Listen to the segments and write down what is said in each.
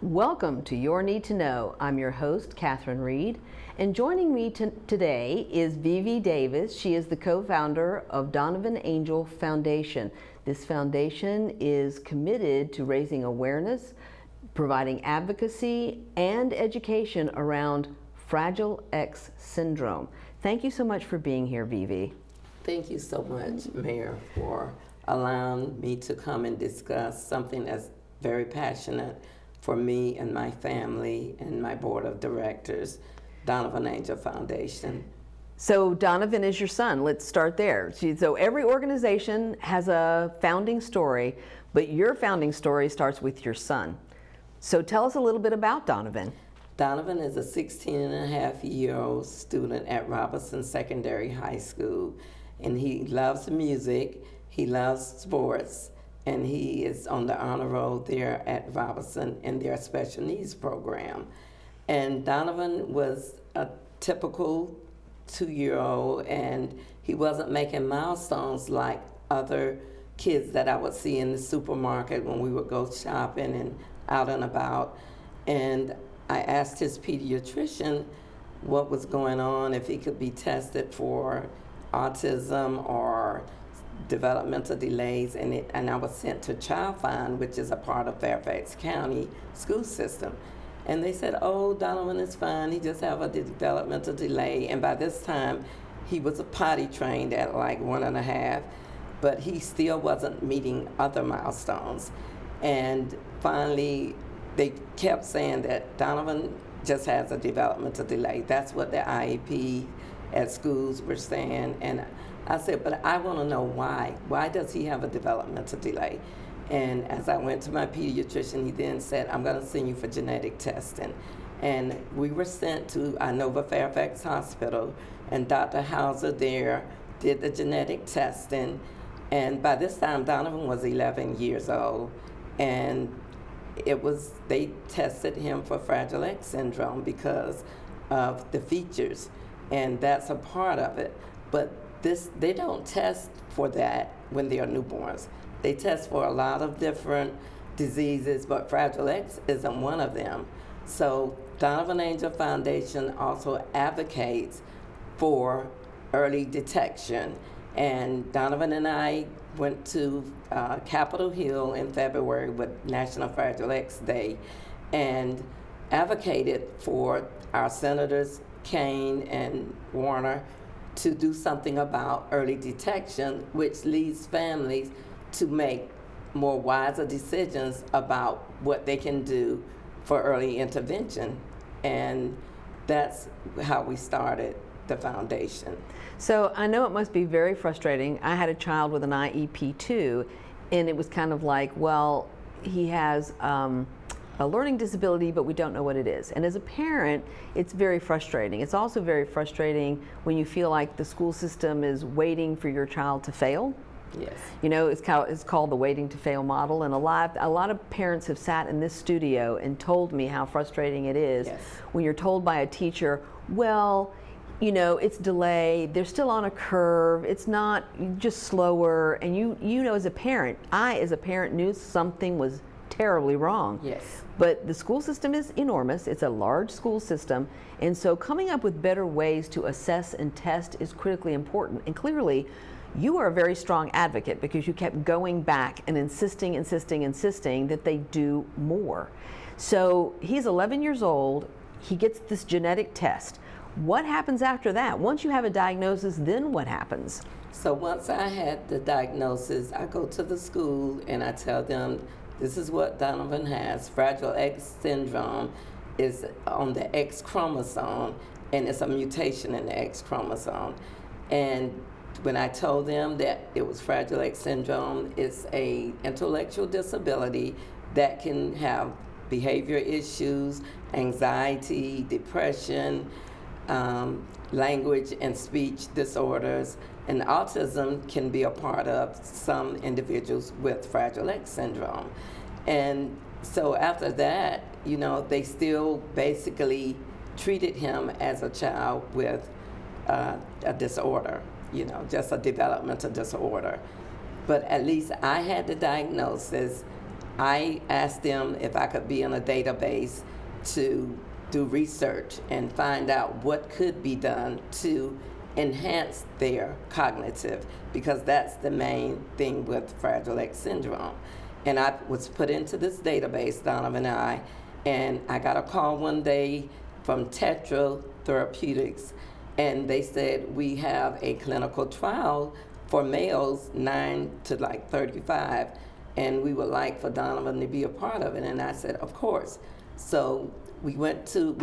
Welcome to Your Need to Know. I'm your host, Catherine Reed, and joining me today is VeVe Davis. She is the co-founder of Donovan Angel Foundation. This foundation is committed to raising awareness, providing advocacy, and education around Fragile X syndrome. Thank you so much for being here, VeVe. Thank you so much, Mayor, for allowing me to come and discuss something that's very passionate for me and my family and my board of directors, Donovan Angel Foundation. So Donovan is your son. Let's start there. So every organization has a founding story, but your founding story starts with your son. So tell us a little bit about Donovan. Donovan is a 16-and-a-half-year-old student at Robertson Secondary High School, and he loves music, he loves sports, and he is on the honor roll there at Robertson in their special needs program. And Donovan was a typical 2-year-old, and he wasn't making milestones like other kids that I would see in the supermarket when we would go shopping and out and about. And I asked his pediatrician what was going on, if he could be tested for autism or developmental delays, and I was sent to Child Find, which is a part of Fairfax County school system. And they said, oh, Donovan is fine, he just have a developmental delay. And by this time, he was potty trained at like 1.5, but he still wasn't meeting other milestones. And finally, they kept saying that Donovan just has a developmental delay. That's what the IEP at schools were saying. And I said, but I want to know why. Why does he have a developmental delay? And as I went to my pediatrician, he then said, I'm going to send you for genetic testing. And we were sent to Inova Fairfax Hospital, and Dr. Hauser there did the genetic testing. And by this time, Donovan was 11 years old. And they tested him for Fragile X syndrome because of the features. And that's a part of it. But they don't test for that when they are newborns. They test for a lot of different diseases, but Fragile X isn't one of them. So Donovan Angel Foundation also advocates for early detection. And Donovan and I went to Capitol Hill in February with National Fragile X Day and advocated for our senators, Kane and Warner, to do something about early detection, which leads families to make more wiser decisions about what they can do for early intervention. And that's how we started the foundation. So I know it must be very frustrating. I had a child with an IEP too, and it was kind of like, well, he has a learning disability, but we don't know what it is. And as a parent, it's very frustrating. It's also very frustrating when you feel like the school system is waiting for your child to fail. Yes. You know, it's called the waiting to fail model, and a lot of parents have sat in this studio and told me how frustrating it is. Yes. When you're told by a teacher, well, you know, it's delayed, they're still on a curve, it's not, just slower, and you know, as a parent, I as a parent knew something was terribly wrong. Yes. But the school system is enormous. It's a large school system. And so coming up with better ways to assess and test is critically important. And clearly, you are a very strong advocate because you kept going back and insisting that they do more. So he's 11 years old. He gets this genetic test. What happens after that? Once you have a diagnosis, then what happens? So once I had the diagnosis, I go to the school and I tell them, this is what Donovan has. Fragile X syndrome is on the X chromosome, and it's a mutation in the X chromosome. And when I told them that it was Fragile X syndrome, it's a intellectual disability that can have behavior issues, anxiety, depression, language and speech disorders, and autism can be a part of some individuals with Fragile X syndrome. And so after that, you know, they still basically treated him as a child with a disorder, you know, just a developmental disorder. But at least I had the diagnosis, I asked them if I could be in a database to do research and find out what could be done to enhance their cognitive, because that's the main thing with Fragile X syndrome. And I was put into this database, Donovan and I got a call one day from Tetra Therapeutics, and they said, we have a clinical trial for males 9 to like 35, and we would like for Donovan to be a part of it. And I said, of course. So we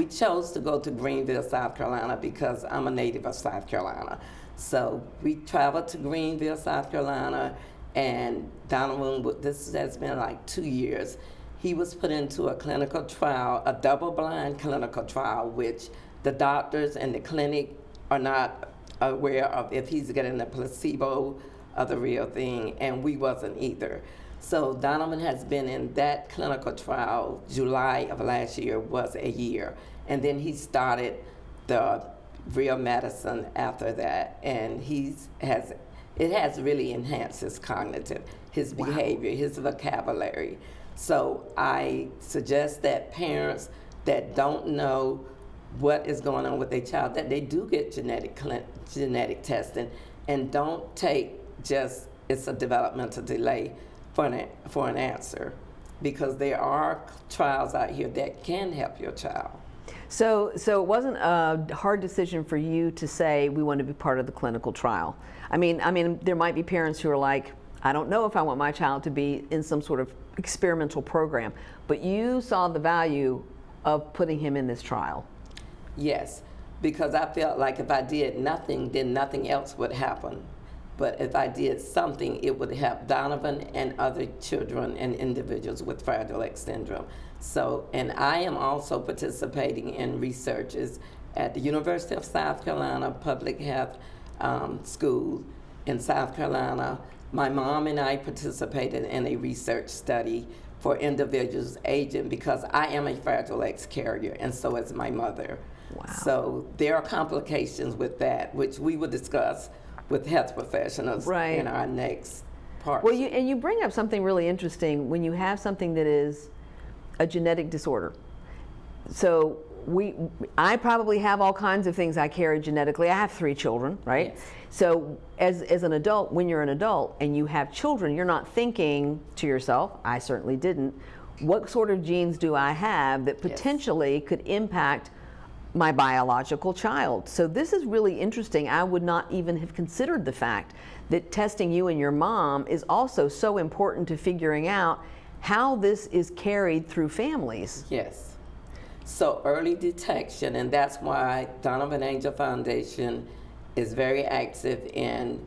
chose to go to Greenville, South Carolina, because I'm a native of South Carolina. So we traveled to Greenville, South Carolina, and Donovan, this has been like 2 years, he was put into a clinical trial, a double-blind clinical trial, which the doctors and the clinic are not aware of if he's getting a placebo or the real thing, and we wasn't either. So Donovan has been in that clinical trial. July of last year was a year, and then he started the real medicine after that, and it has really enhanced his cognitive, his behavior, his vocabulary. So I suggest that parents that don't know what is going on with their child, that they do get genetic testing, and don't take just it's a developmental delay for an answer, because there are trials out here that can help your child. So it wasn't a hard decision for you to say we want to be part of the clinical trial. I mean, there might be parents who are like, I don't know if I want my child to be in some sort of experimental program, but you saw the value of putting him in this trial. Yes, because I felt like if I did nothing, then nothing else would happen. But if I did something, it would help Donovan and other children and individuals with Fragile X syndrome. So, and I am also participating in researches at the University of South Carolina Public Health School in South Carolina. My mom and I participated in a research study for individuals aging, because I am a Fragile X carrier, and so is my mother. Wow. So there are complications with that, which we will discuss with health professionals in our next part. Well, you bring up something really interesting when you have something that is a genetic disorder. So I probably have all kinds of things I carry genetically. I have 3 children, right? Yes. So as an adult, when you're an adult and you have children, you're not thinking to yourself, I certainly didn't, what sort of genes do I have that potentially could impact my biological child? So this is really interesting. I would not even have considered the fact that testing you and your mom is also so important to figuring out how this is carried through families. Yes. So early detection, and that's why Donovan Angel Foundation is very active in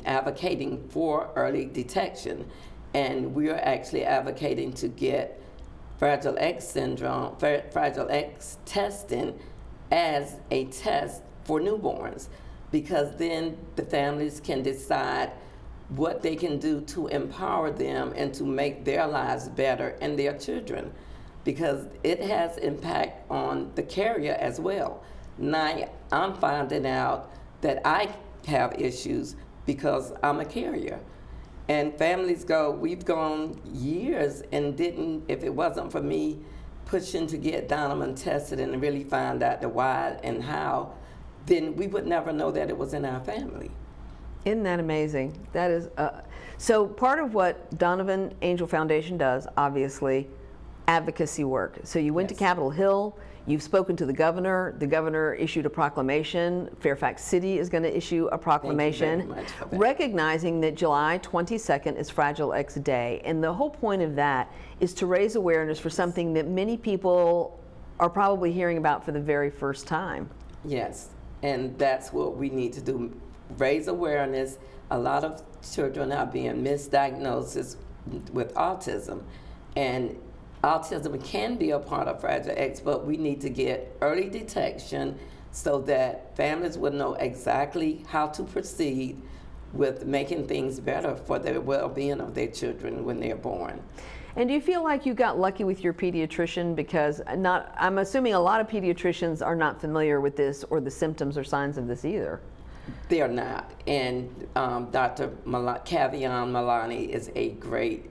advocating for early detection. And we are actually advocating to get Fragile X syndrome, Fragile X testing as a test for newborns, because then the families can decide what they can do to empower them and to make their lives better and their children, because it has impact on the carrier as well. Now I'm finding out that I have issues because I'm a carrier. And families go, we've gone years and didn't, if it wasn't for me pushing to get Donovan tested and really find out the why and how, then we would never know that it was in our family. Isn't that amazing? That is, so part of what Donovan Angel Foundation does, obviously, advocacy work. So you went to Capitol Hill, you've spoken to the governor issued a proclamation, Fairfax City is going to issue a proclamation recognizing that July 22nd is Fragile X Day, and the whole point of that is to raise awareness for something that many people are probably hearing about for the very first time. Yes, and that's what we need to do, raise awareness. A lot of children are being misdiagnosed with autism, and autism can be a part of Fragile X, but we need to get early detection so that families will know exactly how to proceed with making things better for the well-being of their children when they're born. And do you feel like you got lucky with your pediatrician? Because I'm assuming a lot of pediatricians are not familiar with this or the symptoms or signs of this either. They are not. And Dr. Kavion Milani is a great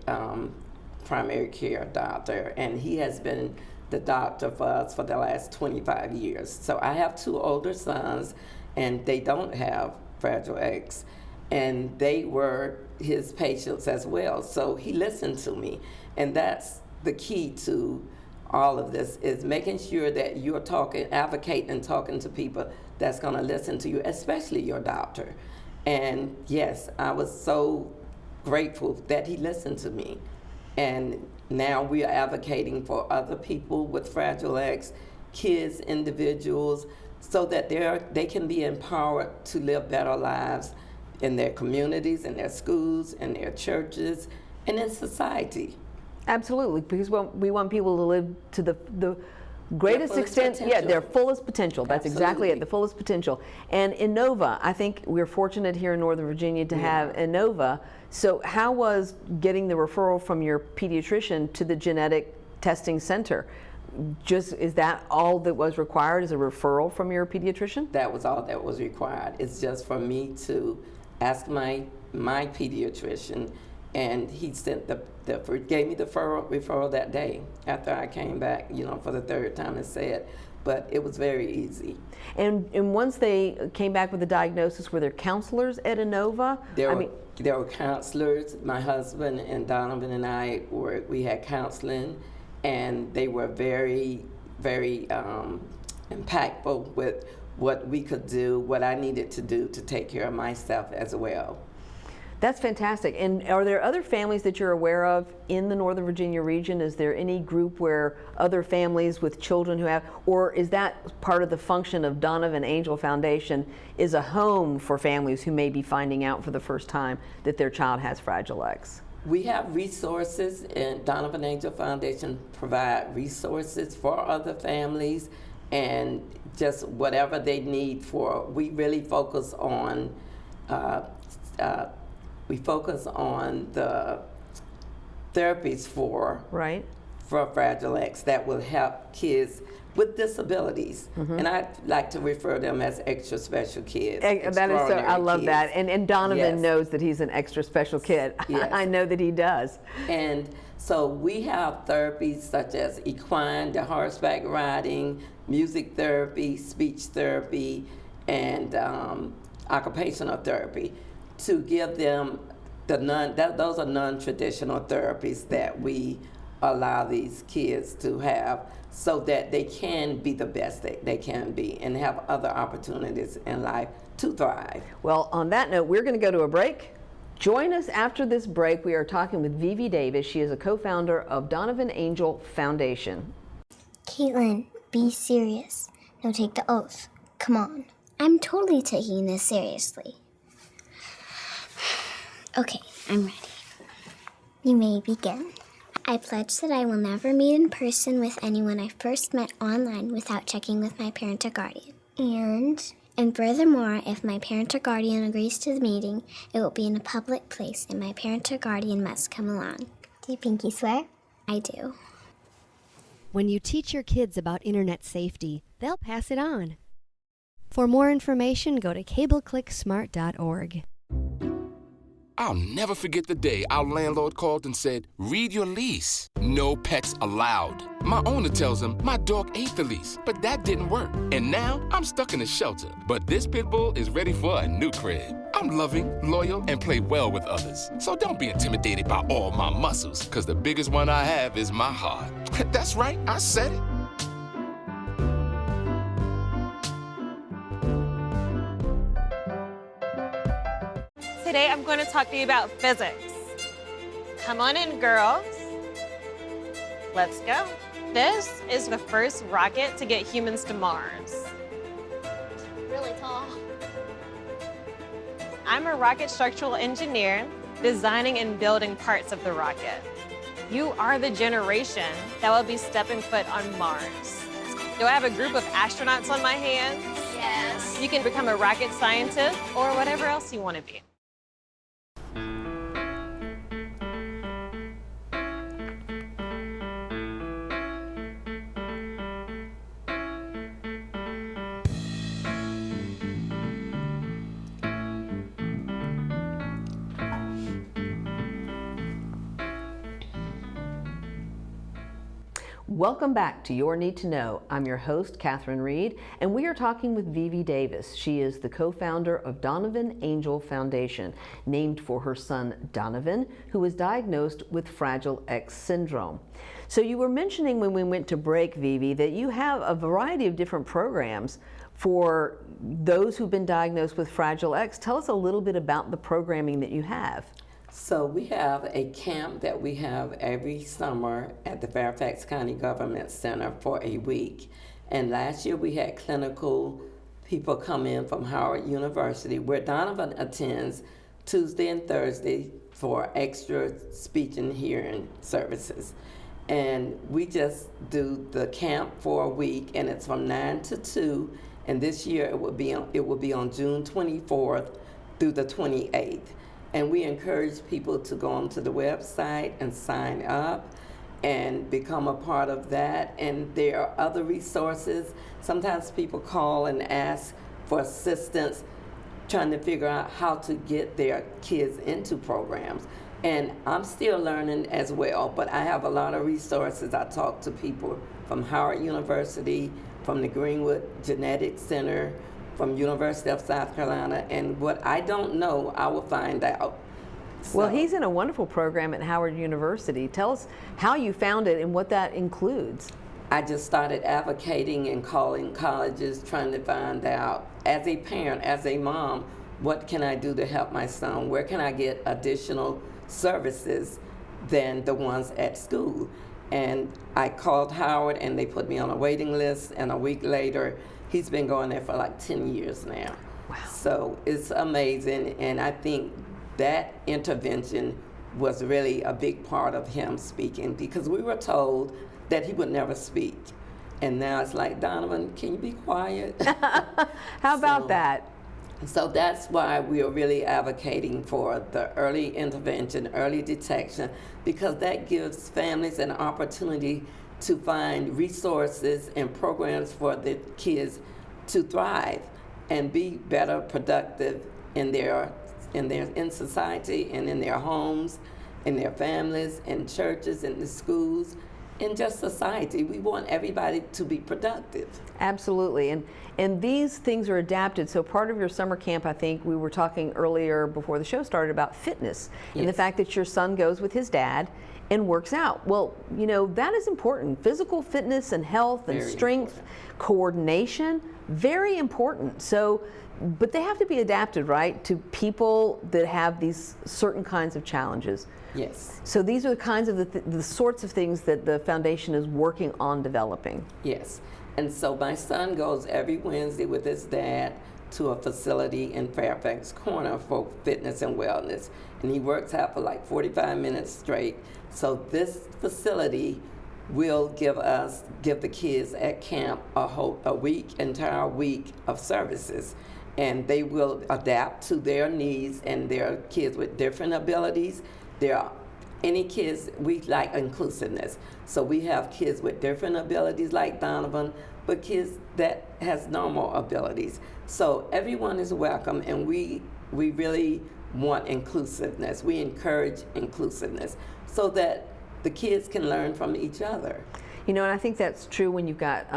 primary care doctor, and he has been the doctor for us for the last 25 years. So I have 2 older sons, and they don't have Fragile X, and they were his patients as well. So he listened to me, and that's the key to all of this, is making sure that you're advocating and talking to people that's going to listen to you, especially your doctor. And yes, I was so grateful that he listened to me. And now we are advocating for other people with Fragile X, kids, individuals, so that they can be empowered to live better lives in their communities, in their schools, in their churches, and in society. Absolutely, because we want people to live to the greatest extent, potential. their fullest potential. That's exactly it, the fullest potential. And Innova, I think we're fortunate here in Northern Virginia to have Innova. So how was getting the referral from your pediatrician to the genetic testing center? Is that all that was required, is a referral from your pediatrician? That was all that was required. It's just for me to ask my pediatrician, and he sent gave me the referral that day after I came back, for the 3rd time and said, but it was very easy. And once they came back with the diagnosis, were there counselors at Innova? There were counselors. My husband and Donovan and I we had counseling, and they were very, very impactful with what we could do, what I needed to do to take care of myself as well. That's fantastic. And are there other families that you're aware of in the Northern Virginia region? Is there any group where other families with children who have, or is that part of the function of Donovan Angel Foundation, is a home for families who may be finding out for the first time that their child has Fragile X? We have resources, and Donovan Angel Foundation provide resources for other families, and just whatever they need for. We really focus on the therapies for Fragile X that will help kids with disabilities. And I like to refer them as extra special kids. That is so, I love kids. that. And Donovan knows that he's an extra special kid. Yes. I know that he does. And so we have therapies such as equine, the horseback riding, music therapy, speech therapy, and occupational therapy, to give them those are non-traditional therapies that we allow these kids to have, so that they can be the best they can be and have other opportunities in life to thrive. Well, on that note, we're going to go to a break. Join us after this break. We are talking with VeVe Davis. She is a co-founder of Donovan Angel Foundation. Caitlin, be serious. No, take the oath. Come on. I'm totally taking this seriously. Okay, I'm ready. You may begin. I pledge that I will never meet in person with anyone I first met online without checking with my parent or guardian. And furthermore, if my parent or guardian agrees to the meeting, it will be in a public place and my parent or guardian must come along. Do you pinky swear? I do. When you teach your kids about internet safety, they'll pass it on. For more information, go to cableclicksmart.org. I'll never forget the day our landlord called and said, "Read your lease. No pets allowed." My owner tells him my dog ate the lease, but that didn't work. And now I'm stuck in a shelter. But this pit bull is ready for a new crib. I'm loving, loyal, and play well with others. So don't be intimidated by all my muscles, because the biggest one I have is my heart. That's right, I said it. Today I'm going to talk to you about physics. Come on in, girls. Let's go. This is the first rocket to get humans to Mars. Really tall. I'm a rocket structural engineer, designing and building parts of the rocket. You are the generation that will be stepping foot on Mars. Do I have a group of astronauts on my hands? Yes. You can become a rocket scientist or whatever else you want to be. Welcome back to Your Need to Know. I'm your host, Catherine Reed, and we are talking with VeVe Davis. She is the co-founder of Donovan Angel Foundation, named for her son Donovan, who was diagnosed with Fragile X syndrome. So you were mentioning when we went to break, VeVe, that you have a variety of different programs for those who've been diagnosed with Fragile X. Tell us a little bit about the programming that you have. So we have a camp that we have every summer at the Fairfax County Government Center for a week. And last year we had clinical people come in from Howard University, where Donovan attends Tuesday and Thursday for extra speech and hearing services. And we just do the camp for a week, and it's from 9 to 2. And this year it will be on June 24th through the 28th. And we encourage people to go onto the website and sign up and become a part of that. And there are other resources. Sometimes people call and ask for assistance trying to figure out how to get their kids into programs. And I'm still learning as well, but I have a lot of resources. I talk to people from Howard University, from the Greenwood Genetics Center, from University of South Carolina, and what I don't know, I will find out. Well, he's in a wonderful program at Howard University. Tell us how you found it and what that includes. I just started advocating and calling colleges, trying to find out, as a parent, as a mom, what can I do to help my son? Where can I get additional services than the ones at school? And I called Howard, and they put me on a waiting list, and a week later, he's been going there for like 10 years now. Wow. So it's amazing, and I think that intervention was really a big part of him speaking, because we were told that he would never speak. And now it's like, Donovan, can you be quiet? How about that? So that's why we are really advocating for the early intervention, early detection, because that gives families an opportunity to find resources and programs for the kids to thrive and be better productive in society and in their homes, in their families, in churches, in the schools, in just society. We want everybody to be productive. Absolutely, and these things are adapted. So part of your summer camp, I think we were talking earlier before the show started about fitness, and the fact that your son goes with his dad and works out. Well, you know, that is important. Physical fitness and health and strength, coordination, very important. So, but they have to be adapted, right, to people that have these certain kinds of challenges. Yes. So these are the kinds of the sorts of things that the foundation is working on developing. Yes. And so my son goes every Wednesday with his dad to a facility in Fairfax Corner for fitness and wellness. And he works out for like 45 minutes straight. So this facility will give the kids at camp entire week of services. And they will adapt to their needs, and their kids with different abilities. Any kids, we like inclusiveness. So we have kids with different abilities like Donovan, but kids that has normal abilities. So everyone is welcome, and we really want inclusiveness. We encourage inclusiveness so that the kids can learn from each other. You know, and I think that's true when you've got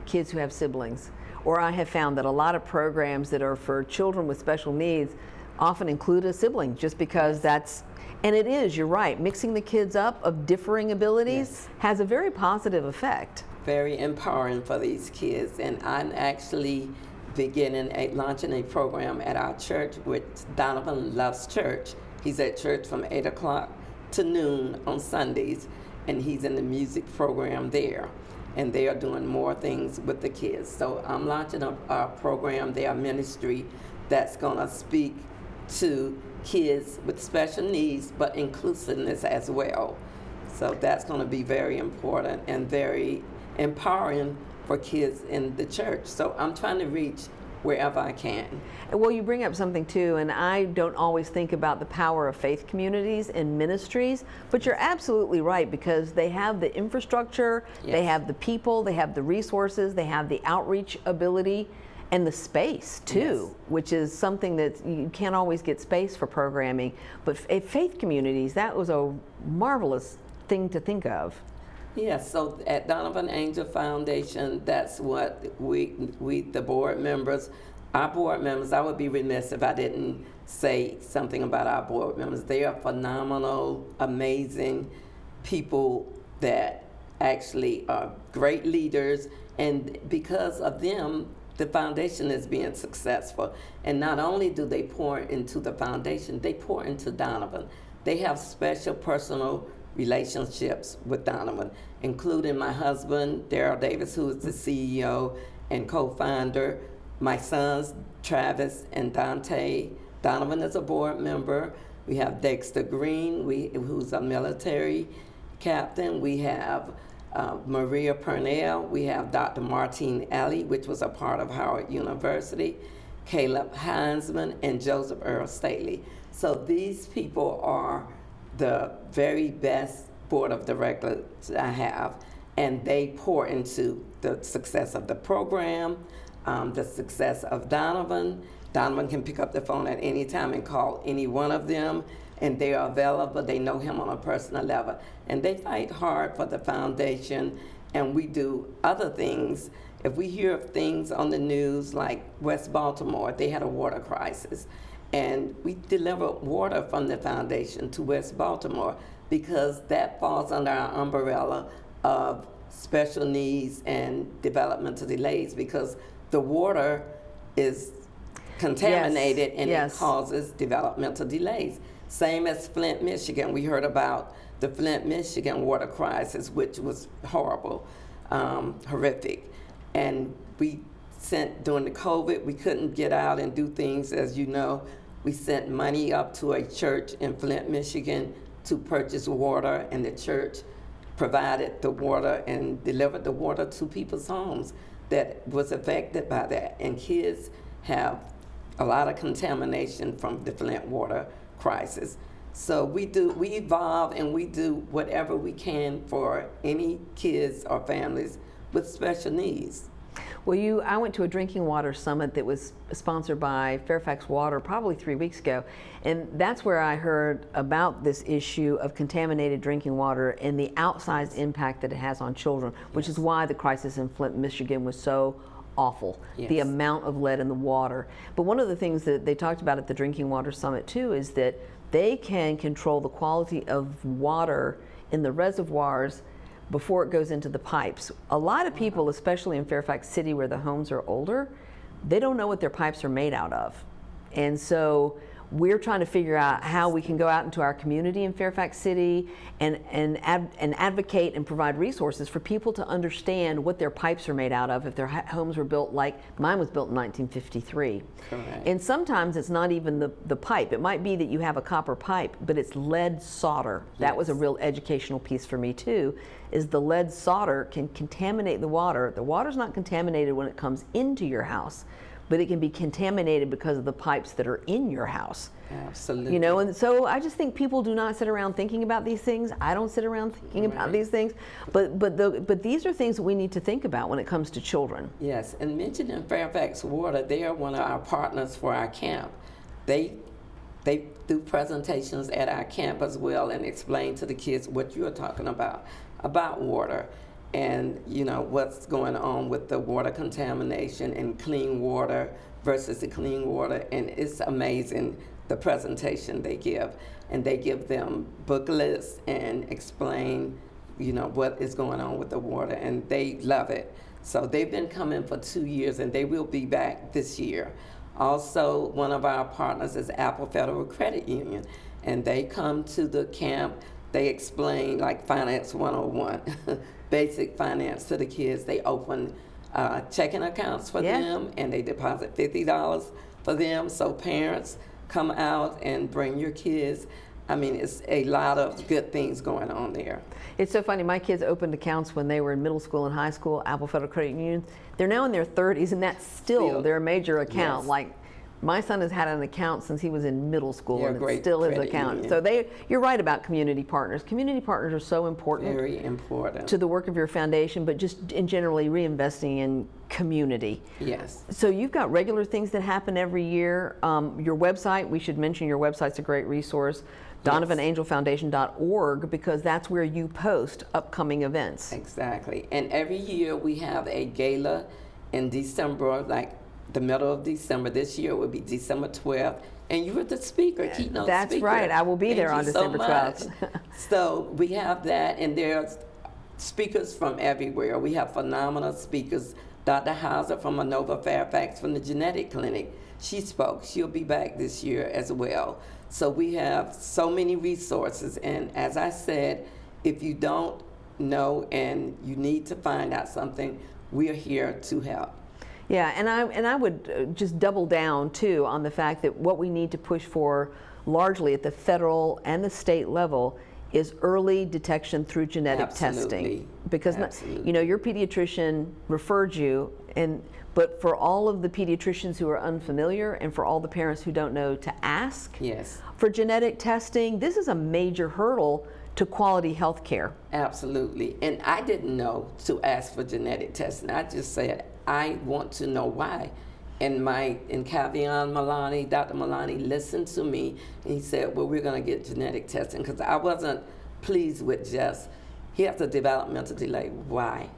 kids who have siblings. Or I have found that a lot of programs that are for children with special needs often include a sibling, just because that's, and it is, you're right, mixing the kids up of differing abilities has a very positive effect. Very empowering for these kids. And I'm actually launching a program at our church with Donovan Loves Church. He's at church from 8 o'clock to noon on Sundays, and he's in the music program there. And they are doing more things with the kids. So I'm launching a program, their ministry, that's gonna speak to kids with special needs, but inclusiveness as well. So that's gonna be very important and very empowering for kids in the church. So I'm trying to reach wherever I can. Well, you bring up something too, and I don't always think about the power of faith communities and ministries, but you're absolutely right, because they have the infrastructure, they have the people, they have the resources, they have the outreach ability, and the space too, which is something that you can't always get space for programming. But faith communities, that was a marvelous thing to think of. Yes, so at Donovan Angel Foundation, that's what we the board members, our board members, I would be remiss if I didn't say something about our board members. They are phenomenal, amazing people that actually are great leaders, and because of them, the foundation is being successful. And not only do they pour into the foundation, they pour into Donovan. They have special personal relationships with Donovan, including my husband, VeVe Davis, who is the CEO and co-founder, my sons, Travis and Dante. Donovan is a board member. We have Dexter Green, who's a military captain. We have Maria Purnell. We have Dr. Martine Alley, which was a part of Howard University, Caleb Heinzman, and Joseph Earl Staley. So these people are the very best board of directors I have, and they pour into the success of the program, the success of Donovan. Donovan can pick up the phone at any time and call any one of them, and they are available. They know him on a personal level, and they fight hard for the foundation, and we do other things. If we hear of things on the news like West Baltimore, they had a water crisis, and we deliver water from the foundation to West Baltimore because that falls under our umbrella of special needs and developmental delays, because the water is contaminated, and it causes developmental delays. Same as Flint, Michigan. We heard about the Flint, Michigan water crisis, which was horrible, horrific. And we sent, during the COVID, we couldn't get out and do things, as you know. We sent money up to a church in Flint, Michigan to purchase water, and the church provided the water and delivered the water to people's homes that was affected by that. And kids have a lot of contamination from the Flint water crisis. So we evolve, and we do whatever we can for any kids or families with special needs. Well, I went to a drinking water summit that was sponsored by Fairfax Water probably 3 weeks ago, and that's where I heard about this issue of contaminated drinking water and the outsized impact that it has on children, which is why the crisis in Flint, Michigan was so awful, the amount of lead in the water. But one of the things that they talked about at the Drinking Water Summit too is that they can control the quality of water in the reservoirs before it goes into the pipes. A lot of people, especially in Fairfax City where the homes are older, they don't know what their pipes are made out of. And so we're trying to figure out how we can go out into our community in Fairfax City and advocate and provide resources for people to understand what their pipes are made out of if their homes were built like mine was built in 1953. Correct. And sometimes it's not even the pipe. It might be that you have a copper pipe, but it's lead solder. That was a real educational piece for me too, is the lead solder can contaminate the water. The water's not contaminated when it comes into your house, but it can be contaminated because of the pipes that are in your house. Absolutely. You know, and so I just think people do not sit around thinking about these things. I don't sit around thinking about these things, but these are things that we need to think about when it comes to children. Yes, and mentioning Fairfax Water, they are one of our partners for our camp. They do presentations at our camp as well and explain to the kids what you're talking about water, and you know what's going on with the water contamination and clean water versus the clean water. And it's amazing the presentation they give, and they give them booklets and explain, you know, what is going on with the water, and they love it. So they've been coming for 2 years, and they will be back this year. Also, one of our partners is Apple Federal Credit Union, and they come to the camp. They explain like Finance 101, basic finance to the kids. They open checking accounts for them, and they deposit $50 for them. So parents, come out and bring your kids. I mean, it's a lot of good things going on there. It's so funny. My kids opened accounts when they were in middle school and high school, Apple Federal Credit Union. They're now in their 30s, and that's still their major account. Like My son has had an account since he was in middle school, They're and a it's great still his credit account. union. So you're right about community partners. Community partners are so important. Very important. To the work of your foundation, but just in generally reinvesting in community. Yes. So you've got regular things that happen every year. Your website, we should mention your website's a great resource, DonovanAngelFoundation.org, because that's where you post upcoming events. Exactly. And every year we have a gala in December, like the middle of December. This year will be December 12th. And you were the speaker, keynote That's speaker. right. I will be there on Thank you so December much. 12th. So we have that, and there's speakers from everywhere. We have phenomenal speakers. Dr. Hauser from Inova Fairfax from the Genetic Clinic. She spoke. She'll be back this year as well. So we have so many resources. And as I said, if you don't know and you need to find out something, we are here to help. Yeah, and I would just double down too on the fact that what we need to push for largely at the federal and the state level is early detection through genetic testing. Because you know, your pediatrician referred you, but for all of the pediatricians who are unfamiliar and for all the parents who don't know to ask for genetic testing, this is a major hurdle to quality health care. Absolutely. And I didn't know to ask for genetic testing. I just said, I want to know why. And Cavion Milani, Dr. Milani listened to me, and he said, well, we're going to get genetic testing, because I wasn't pleased with just, he has a developmental delay. Why?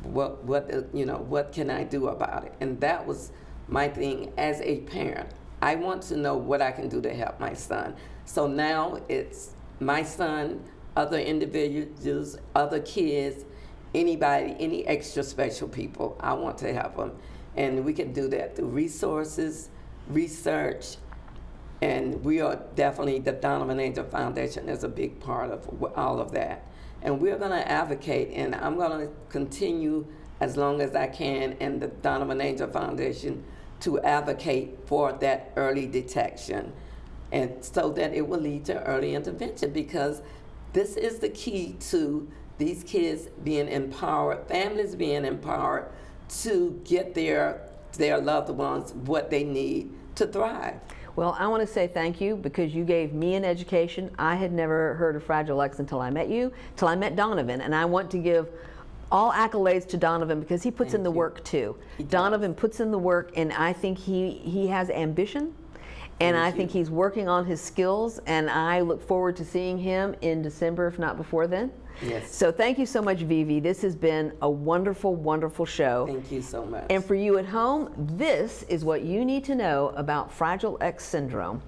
What can I do about it? And that was my thing as a parent. I want to know what I can do to help my son. So now it's my son, other individuals, other kids, anybody, any extra special people, I want to help them. And we can do that through resources, research, and we are definitely, the Donovan Angel Foundation is a big part of all of that. And we're going to advocate, and I'm going to continue as long as I can in the Donovan Angel Foundation to advocate for that early detection, and so that it will lead to early intervention, because this is the key to these kids being empowered, families being empowered to get their loved ones what they need to thrive. Well, I want to say thank you, because you gave me an education. I had never heard of Fragile X until I met you, till I met Donovan, and I want to give all accolades to Donovan, because he puts in the work too. Donovan puts in the work, and I think he has ambition, and I think he's working on his skills, and I look forward to seeing him in December, if not before then. Yes. So thank you so much, VeVe. This has been a wonderful, wonderful show. Thank you so much. And for you at home, this is what you need to know about Fragile X syndrome.